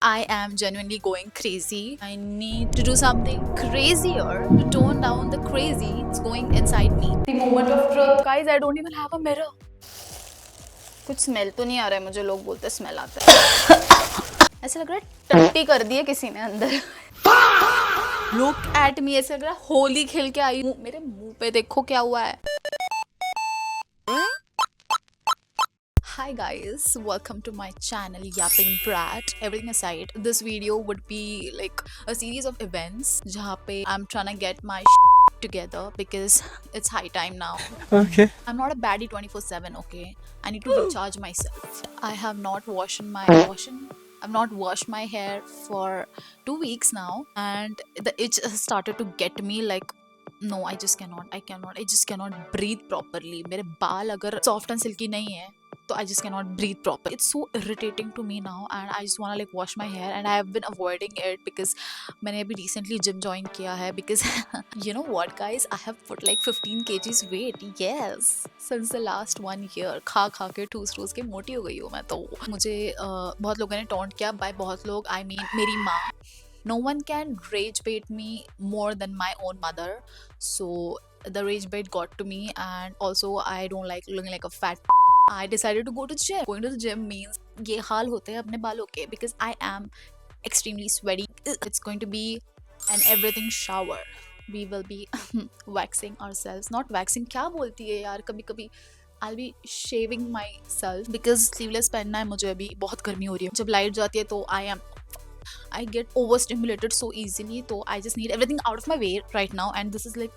I am genuinely going crazy. I need to do something crazier to tone down the crazy that's going inside me. The moment of truth. Guys, I don't even have a mirror. कुछ smell तो नहीं आ रहा है, मुझे लोग बोलते smell आता है। ऐसा लग रहा है टट्टी कर दी है किसी ने अंदर। Look at me, ऐसा लग रहा है होली खेल के आई हूँ। मेरे मुंह पे देखो क्या हुआ है। Hi guys, welcome to my channel Yapping Brat. Everything aside, this video would be like a series of events जहाँ पे I'm trying to get my together because it's high time now. Okay. I'm not a baddie 24/7, okay? I need to recharge myself. I have not washed my hair for 2 weeks now and the itch has started to get me like no, I just cannot breathe properly. मेरे बाल अगर soft and silky नहीं है तो I just cannot breathe properly. It's so irritating to me now and I just want to like wash my hair and I have been avoiding it because मैंने अभी recently gym join किया है because you know what guys, I have put like 15 kgs weight, yes, since the last 1 year. खा के ठूस के मोटी हो गई हूँ मैं। तो मुझे बहुत लोगों ने टॉन्ट किया, by बहुत लोग I mean मेरी माँ। No one can rage bait me more than my own mother, so the rage bait got to me and also I don't like looking like a fat. I decided to go to gym. Going to the gym means ये हाल होते हैं अपने बालों के because I am extremely sweaty. It's going to be an everything shower. We will be waxing ourselves. Not waxing, क्या बोलती है यार कभी I'll be shaving myself because sleeveless पहनना है मुझे, अभी बहुत गर्मी हो रही है। जब लाइट जाती है तो I get overstimulated so easily, so I just need everything out of my way right now and this is like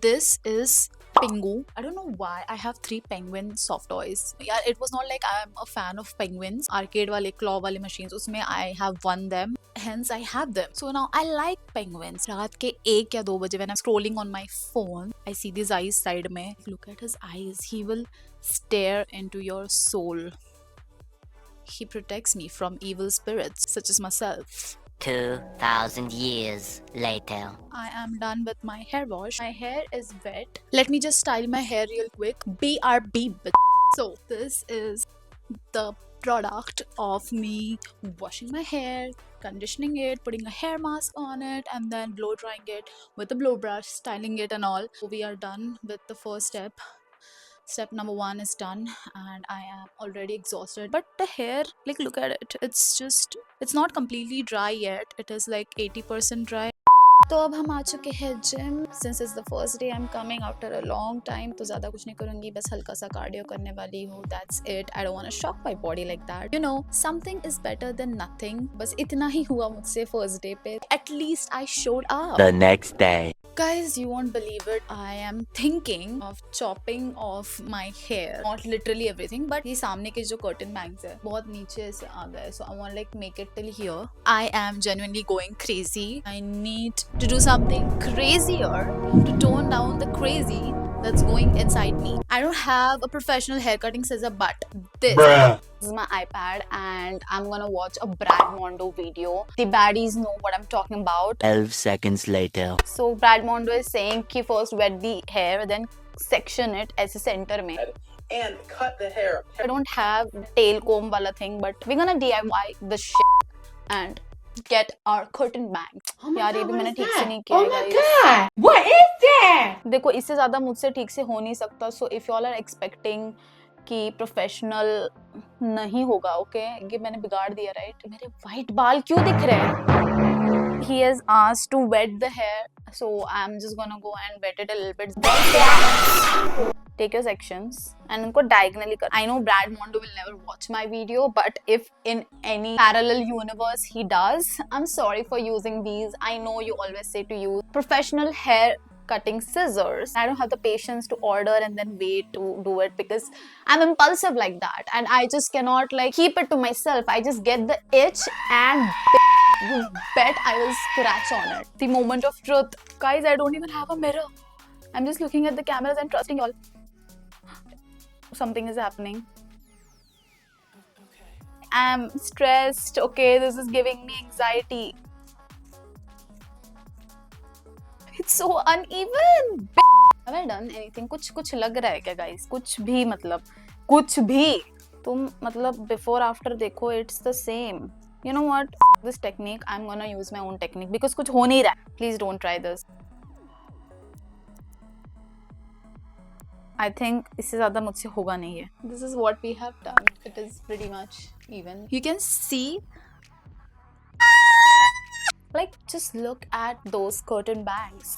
this is Pingu. I don't know why I have 3 penguin soft toys. Yeah, it was not like I'm a fan of penguins. Arcade wale, claw wale machines, usme I have won them. Hence I have them. So now I like penguins. रात के 1 या 2 बजे when I'm scrolling on my phone, I see these eyes side में. Look at his eyes. He will stare into your soul. He protects me from evil spirits such as myself. 2,000 years later. I am done with my hair wash. My hair is wet. Let me just style my hair real quick. BRB. So this is the product of me washing my hair, conditioning it, putting a hair mask on it and then blow drying it with a blow brush, styling it and all. So we are done with the first step. Step number 1 is done and I am already exhausted, but the hair, like look at it, it's not completely dry yet. It is like 80% dry. तो अब हम आ चुके हैं gym. Since it's the first day I'm coming after a long time, तो ज़्यादा कुछ नहीं करूँगी, बस हल्का सा कार्डियो करने वाली हूँ। That's it. I don't want to shock my body like that. You know, something is better than nothing. बस इतना ही हुआ मुझसे first day पे। At least I showed up. The next day. Guys, you won't believe it. I am thinking of chopping off my hair. Not literally everything, but ये सामने के जो curtain bangs है, बहुत नीचे से आ गए. So I want like make it till here. I am genuinely going crazy. I need to do something crazier to tone down the crazy that's going inside me. I don't have a professional haircutting scissor, but this is my iPad and I'm gonna watch a Brad Mondo video. The baddies know what I'm talking about. 12 seconds later. So Brad Mondo is saying कि first wet the hair, then section it ऐसे center में. And cut the hair. I don't have tail comb वाला thing, but we're gonna DIY the shit and get our curtain bang. यार ये भी मैंने ठीक से नहीं किया है guys. What is that? देखो इससे ज़्यादा मुझसे ठीक से हो नहीं सकता. So if you all are expecting कि प्रोफेशनल नहीं होगा, ओके, ये मैंने बिगाड़ दिया, राइट? मेरे वाइट बाल क्यों दिख रहे हैं? He has asked to wet the hair, so I'm just gonna go and wet it a little bit. Take your sections and उनको diagonally कर. I know Brad Mondo will never watch my video, but if in any parallel universe he does, I'm sorry for using these. I know you always say to use professional hair cutting scissors. I don't have the patience to order and then wait to do it because I'm impulsive like that and I just cannot like keep it to myself. I just get the itch and you bet I will scratch on it. The moment of truth. Guys, I don't even have a mirror. I'm just looking at the cameras and trusting y'all. Something is happening. I'm stressed. Okay, this is giving me anxiety. It's so uneven. Have I done anything? कुछ लग रहा है क्या guys? कुछ भी मतलब कुछ भी. तुम मतलब बिफोर आफ्टर देखो, it's the same. You know what? This technique, I'm gonna use my own technique because कुछ हो नहीं रहा है. Please don't try this. I think इससे ज़्यादा मुझसे होगा नहीं है. This is what we have done. It is pretty much even. You can see, like, just look at those curtain bangs.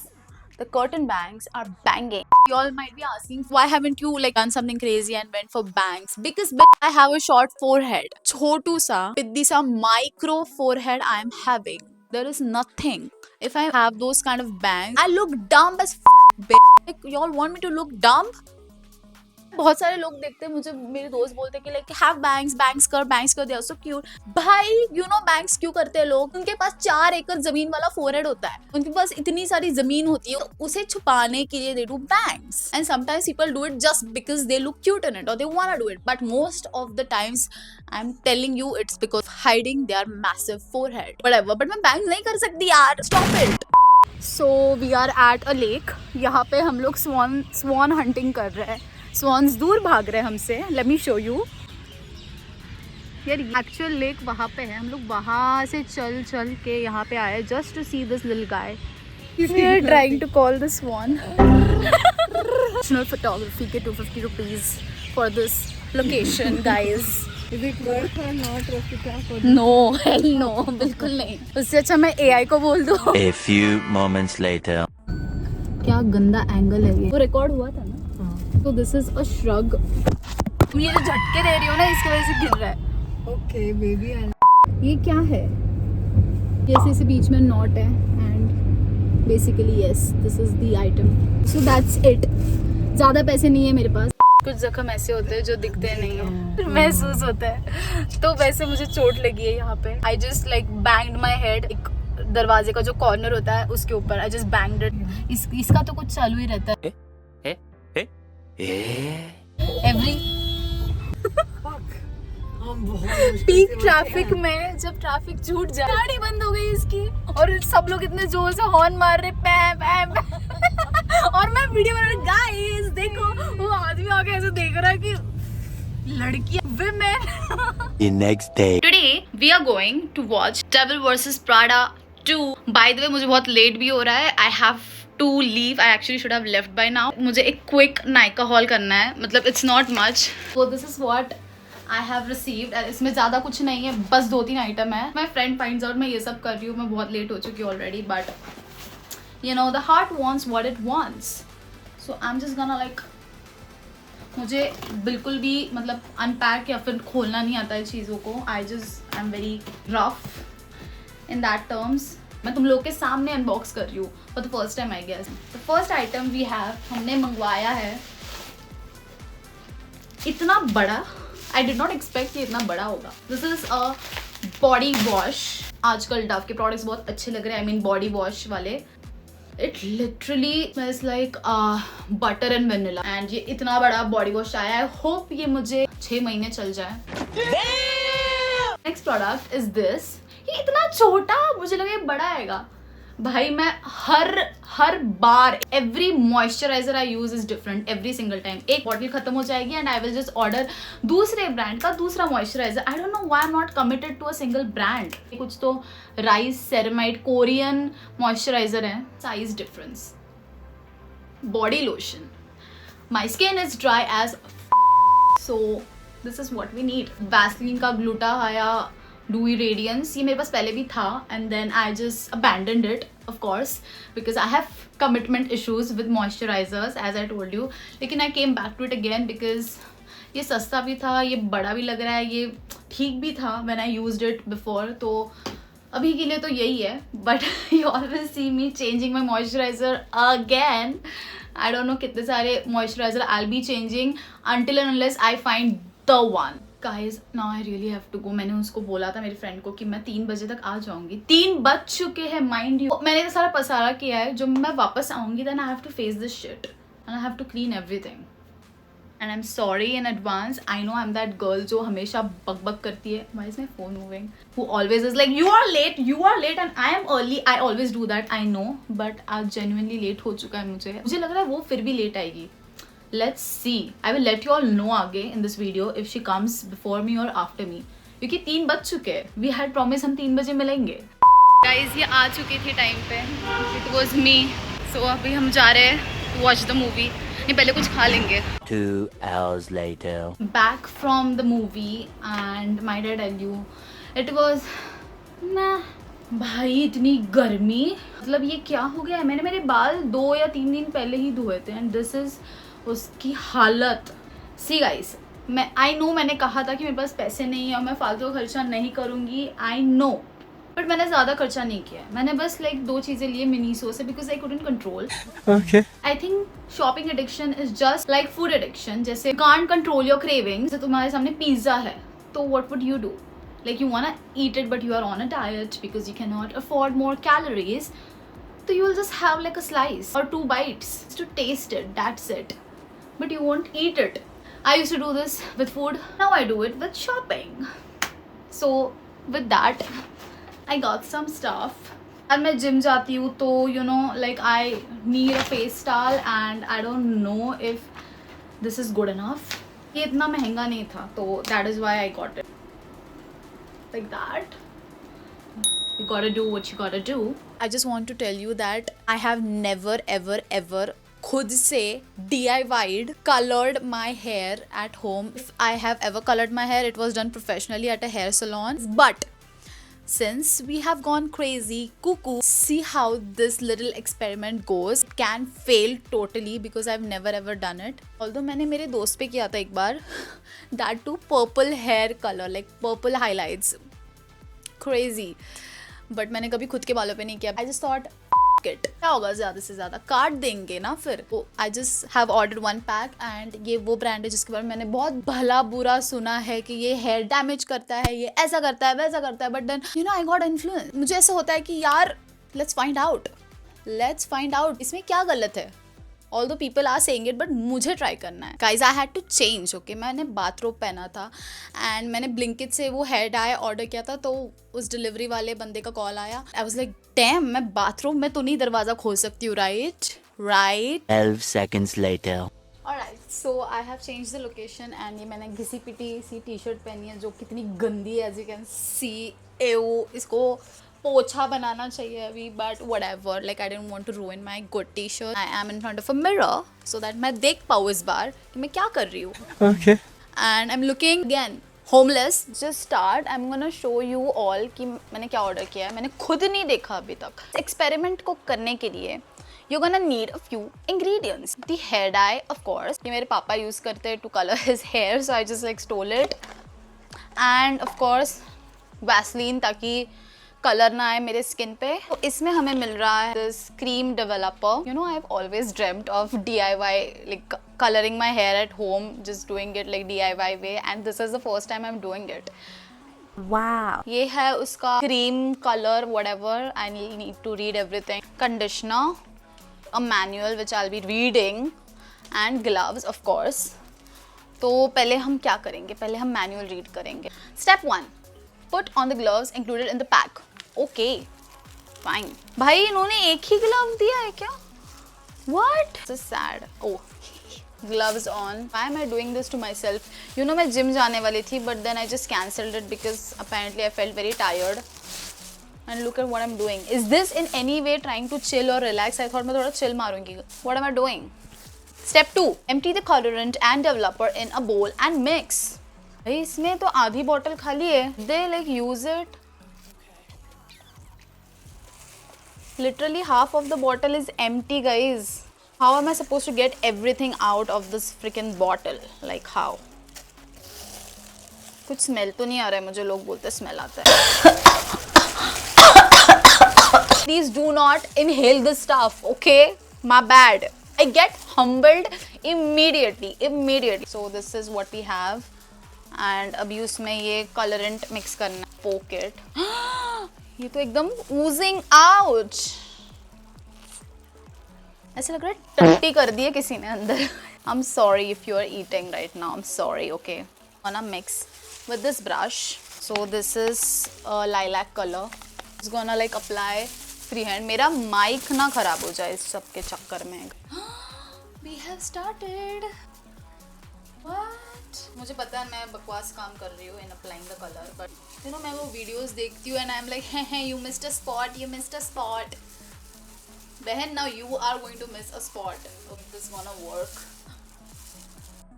The curtain bangs are banging. You all might be asking, why haven't you like done something crazy and went for bangs? Because I have a short forehead. छोटू सा, पिद्दी सा micro forehead I am having. There is nothing. If I have those kind of bangs, I look dumb as like, you all want me to look dumb? बहुत सारे लोग देखते हैं मुझे, मेरे दोस्त बोलते हैं कि लाइक हैव बैंग्स कर, दे आर सो क्यूट. भाई यू नो बैंग्स क्यों करते हैं लोग? उनके पास 4 एकड़ जमीन वाला फोरहेड होता है, उनके पास इतनी सारी जमीन होती है, तो उसे छुपाने के लिए they do bangs. And sometimes people do it just because they look cute in it और they want to do it, but most of the times I am telling you it's because hiding their massive forehead. Whatever, but मैं bangs नहीं कर सकती यार, stop it. So we are at a lake. यहाँ पे हम लोग स्वान hunting कर रहे हैं. स्वॉन्स दूर भाग रहे हैं हमसे. Let me show you. यार एक्चुअल लेक वहाँ पे है. हम लोग वहाँ से चल के यहाँ पे आए just to see this little guy. We are trying to call the swan. Professional photography के 250 rupees for this location, guys. Is it worth or not, Rafika? No, hell no, बिल्कुल नहीं. उससे अच्छा मैं AI को बोल दूँ. A few moments later. क्या गंदा एंगल है ये. वो रिकॉर्ड हुआ था ना. तो दिस इज अ श्रग. ये जो झटके दे रही हो ना, इसकी वजह से गिर रहा है. Okay, baby. ये क्या है? जैसे इसे बीच में नॉट है and basically yes this is the item. So that's it. ज़्यादा पैसे नहीं है मेरे पास. कुछ जख्म ऐसे होते हैं जो दिखते नहीं है, महसूस होता है. तो वैसे मुझे चोट लगी है यहाँ पे. I just like banged my head. एक दरवाजे का जो कॉर्नर होता है उसके ऊपर आई जस्ट बैंग्ड इट. इसका तो कुछ चालू ही रहता है एवरी पीक ट्रैफिक में. जब ट्रैफिक छूट जाए, गाड़ी बंद हो गई इसकी और सब लोग इतने जोर से हॉर्न मार रहे पैम पैम. और मैं वीडियो बना रही. गाइस देखो, वो आदमी आके ऐसे देख रहा है कि लड़कियां, women. The next day. Today we are going to watch Devil vs Prada 2. By the way, मुझे बहुत लेट भी हो रहा है. I have to leave. I actually should have left by now. मुझे एक क्विक नायका हॉल करना है. मतलब it's not much. So this is what I have received. इसमें ज़्यादा कुछ नहीं है, बस 2-3 आइटम है. My friend finds out मैं ये सब कर रही हूँ. मैं बहुत लेट हो चुकी हूँ already. But you know the heart wants what it wants. So I'm just gonna like, मुझे बिल्कुल भी मतलब अनपैक या फिर खोलना नहीं आता है चीज़ों को. I'm very rough in that terms. मैं तुम लोग के सामने अनबॉक्स कर रही हूँ for the first time I guess. The first item we have, हमने मंगवाया है इतना बड़ा. आई डिड नॉट एक्सपेक्ट कि इतना बड़ा होगा. This is a body wash. आजकल डव के प्रोडक्ट्स बहुत अच्छे लग रहे हैं. आई मीन बॉडी वॉश वाले. It literally smells like butter and vanilla. And ये इतना बड़ा बॉडी वॉश आया है. होप ये मुझे 6 महीने चल जाए. Next product is this. ये इतना छोटा, मुझे लगा ये बड़ा आएगा. भाई मैं हर बार every moisturiser I use is different every single time. एक बॉटल खत्म हो जाएगी and I will just order दूसरे ब्रांड का दूसरा moisturiser. I don't know why I am not committed to a single brand. कुछ तो राइस सेरेमाइड कोरियन मॉइस्चराइजर है. Size difference. Body lotion. My skin is dry as so this is what we need. Vaseline का Gluta Hya Dewy Radiance, ये मेरे पास पहले भी था and then I just abandoned it of course because I have commitment issues with moisturizers as I told you. लेकिन I came back to it again because ये सस्ता भी था, ये बड़ा भी लग रहा है, ये ठीक भी था when I used it before. तो अभी के लिए तो यही है. But you always see me changing my moisturizer again. I don't know कितने सारे moisturizer I'll be changing until and unless I find the one. Guys, now I really have to go. मैंने उसको बोला था मेरी फ्रेंड को कि मैं 3 बजे तक आ जाऊंगी. 3 बज चुके हैं माइंड यू. मैंने सारा पसारा किया है. जो मैं वापस आऊंगी then I have to face this shit and I have to clean everything. And I'm sorry in advance. I know I'm that girl जो हमेशा बक करती है. Why is my phone moving? Who always is like you are late and I am early. I always do that. I know, but आज genuinely late हो चुका है मुझे लग रहा है वो फिर भी लेट आएगी. Let's see. I will let you all know आगे in this video if she comes before me or after me. क्योंकि 3 बज चुके हैं. We had promise हम 3 बजे मिलेंगे. Guys, ये आ चुकी थी टाइम पे. It was me. So अभी हम जा रहे हैं watch the movie. नहीं पहले कुछ खा लेंगे. 2 hours later. Back from the movie and my dad tell you it was nah. भाई इतनी गर्मी, मतलब ये क्या हो गया है. मैंने मेरे बाल 2 या 3 दिन पहले ही धोए थे एंड दिस इज उसकी हालत. सी गाइस, आई नो मैंने कहा था कि मेरे पास पैसे नहीं है और मैं फालतू का खर्चा नहीं करूँगी, आई नो, बट मैंने ज़्यादा खर्चा नहीं किया. मैंने बस लाइक 2 चीज़ें लिए मिनीसो से because I couldn't control. I think shopping addiction is just like food addiction. जैसे कांट कंट्रोल योर क्रेविंग. जैसे तुम्हारे सामने पिज्ज़ा है तो what would you do? Like you wanna eat it but you are on a diet because you cannot afford more calories, so you will just have like a slice or 2 bites to taste it, that's it, but you won't eat it. I used to do this with food, now I do it with shopping. So with that I got some stuff and मैं gym जाती हूँ तो you know like I need a face towel and I don't know if this is good enough. ये इतना महंगा नहीं था तो that is why I got it. Like that. You gotta do what you gotta do. I just want to tell you that I have never ever खुद से DIY'd colored my hair at home. If I have ever colored my hair, it was done professionally at a hair salon. But since we have gone crazy, cuckoo, see how this little experiment goes. It can fail totally because I've never ever done it. Although मैंने मेरे दोस्त पे किया था एक बार, that too purple hair color, like purple highlights, crazy. But मैंने कभी खुद के बालों पे नहीं किया. I just thought it. क्या होगा ज़्यादा से ज़्यादा, काट देंगे ना फिर. I just have ordered 1 pack and ये वो ब्रांड है जिसके बारे में मैंने बहुत भला बुरा सुना है कि ये हेयर डैमेज करता है, ये ऐसा करता है वैसा करता है. But then you know I got influence. मुझे ऐसा होता है कि यार लेट्स फाइंड आउट इसमें क्या गलत है. Although people are saying it, but मुझे ट्राई करना है. Guys, I had to change, okay? मैंने बाथरोब पहना था and मैंने Blinkit से वो हेयर डाई ऑर्डर किया था तो उस डिलीवरी वाले बंदे का कॉल आया. I was like, damn, मैं बाथरूम में तो नहीं दरवाज़ा खोल सकती हूँ, right? 12 seconds later. Alright, so I have changed the location and ये मैंने घिसी पिटी सी टी-शर्ट पहनी है जो कितनी गंदी है, as you can see. इसको पोछा बनाना चाहिए अभी, but whatever, like I didn't want to ruin my good t-shirt. I am in front of a mirror so that मैं देख पाऊँ इस बार कि मैं क्या कर रही हूँ. Okay. And I'm looking again homeless. Just start. I'm gonna show you all कि मैंने क्या ऑर्डर किया है. मैंने खुद नहीं देखा अभी तक. एक्सपेरिमेंट को करने के लिए you're gonna need a few ingredients. The hair dye, of course. ये मेरे पापा यूज़ करते हैं to color his hair, so I just like stole it. And of course Vaseline ताकि कलर ना आए मेरे स्किन पे. तो इसमें हमें मिल रहा है this cream developer. You know I have always dreamed of DIY, like colouring my hair at home, just doing it like DIY way, and this is the first time I am doing it. Wow. ये है उसका cream colour whatever. I need to read everything. Conditioner, a manual which I will be reading, and gloves of course. तो पहले हम क्या करेंगे, पहले हम मैनुअल रीड करेंगे. Step 1, put on the gloves included in the pack. Okay fine. भाई इन्होंने एक ही ग्लव दिया है क्या? What? So sad. Oh, gloves on. Why am I doing this to myself? You know मैं जिम जाने वाली थी but then I just cancelled it because apparently I felt very tired. And look at what I'm doing. Is this in any way trying to chill or relax? I thought मैं थोड़ा chill मारूंगी. What am I doing? Step 2. Empty the colorant and developer in a bowl and mix. भाई इसमें तो आधी bottle खाली है. They like use it. Literally half of the bottle is empty, guys. How am I supposed to get everything out of this freaking bottle? Like how? कुछ smell तो नहीं आ रहा है मुझे. लोग बोलते स्मेल आता है. Please do not inhale this stuff, okay? My bad. I get humbled immediately. So this is what we have. And अभी उसमें ये colorant mix करना. Poke it. ये तो एकदम oozing out. ऐसा लग रहा है टट्टी कर दी है किसी ने अंदर. I'm sorry if you are eating right now. I'm sorry, okay? Gonna mix with this brush. So this is a lilac color. It's gonna like apply freehand. मेरा mic ना खराब हो जाए इस सब के चक्कर में. We have started. What? मुझे पता है मैं बकवास काम कर रही हूँ in applying the color, but you know मैं वो videos देखती हूँ and I'm like hey you missed a spot, you missed a spot. बहन, now you are going to miss a spot. Okay, this is gonna work.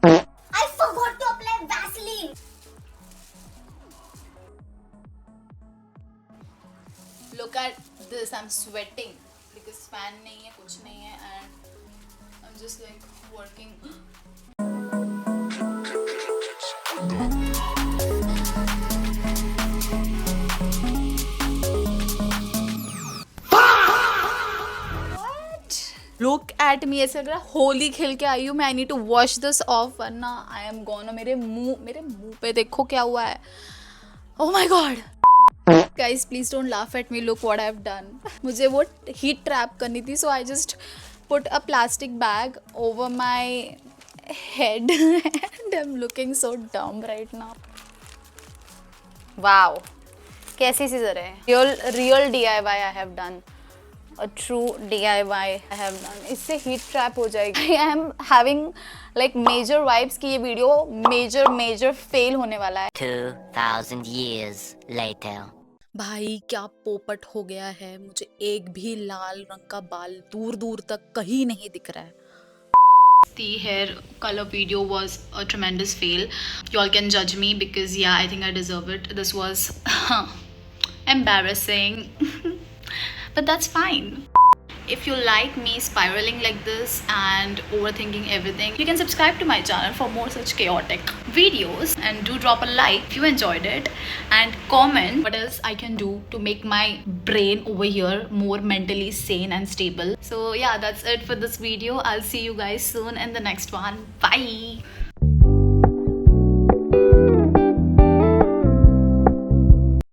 I forgot to apply Vaseline. Look at this, I'm sweating because fan नहीं है, कुछ नहीं है, and I'm just like working. Look at me, ऐसे लग रहा है होली खेल के आई हूँ मैं. I need to wash this off वरना I am gonna. मेरे मुंह पे देखो क्या हुआ है. Oh my god. Guys, please don't laugh at me. Look what I've done. मुझे वो heat trap करनी थी, so I just put a plastic bag over my head and I'm looking so dumb right now. Wow. कैसी scissor है? Real DIY I have done. A true DIY I have done. इससे heat trap हो जाएगी. I am having like major vibes कि ये video major fail होने वाला है. 2,000 years later. भाई क्या पोपट हो गया है. मुझे एक भी लाल रंग का बाल दूर तक कहीं नहीं दिख रहा है. The hair color video was a tremendous fail. You all can judge me because yeah, I think I deserve it. This was embarrassing. But that's fine. If you like me spiraling like this and overthinking everything, you can subscribe to my channel for more such chaotic videos, and do drop a like if you enjoyed it, and comment what else I can do to make my brain over here more mentally sane and stable. So yeah, that's it for this video. I'll see you guys soon in the next one. Bye.